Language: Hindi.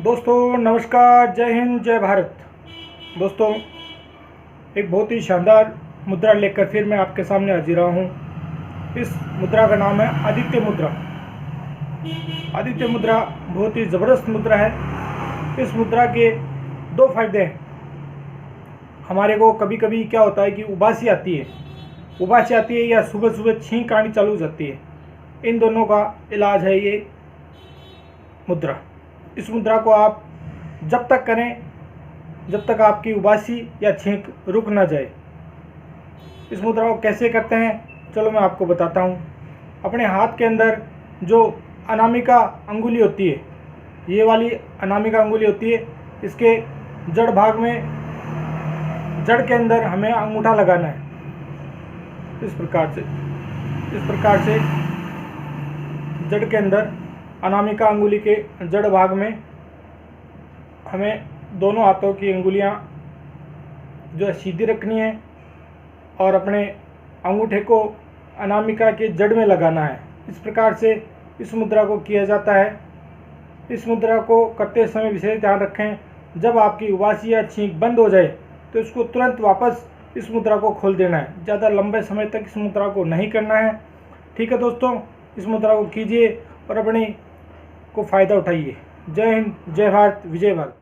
दोस्तों नमस्कार, जय हिंद, जय भारत। दोस्तों एक बहुत ही शानदार मुद्रा लेकर फिर मैं आपके सामने हाजिर रहा हूँ। इस मुद्रा का नाम है आदित्य मुद्रा। आदित्य मुद्रा बहुत ही ज़बरदस्त मुद्रा है। इस मुद्रा के दो फायदे हैं। हमारे को कभी कभी क्या होता है कि उबासी आती है या सुबह सुबह छींक आनी चालू हो जाती है। इन दोनों का इलाज है ये मुद्रा। इस मुद्रा को आप जब तक करें जब तक आपकी उबासी या छींक रुक ना जाए। इस मुद्रा को कैसे करते हैं चलो मैं आपको बताता हूँ। अपने हाथ के अंदर जो अनामिका अंगुली होती है, ये वाली अनामिका अंगुली होती है, इसके जड़ भाग में जड़ के अंदर हमें अंगूठा लगाना है। इस प्रकार से जड़ के अंदर अनामिका अंगुली के जड़ भाग में हमें दोनों हाथों की अंगुलियां जो है सीधी रखनी है और अपने अंगूठे को अनामिका के जड़ में लगाना है। इस प्रकार से इस मुद्रा को किया जाता है। इस मुद्रा को करते समय विशेष ध्यान रखें, जब आपकी उबासी या छींक बंद हो जाए तो इसको तुरंत वापस इस मुद्रा को खोल देना है। ज़्यादा लंबे समय तक इस मुद्रा को नहीं करना है। ठीक है दोस्तों, इस मुद्रा को कीजिए और अपने को फ़ायदा उठाइए। जय हिंद, जय भारत, विजय भारत।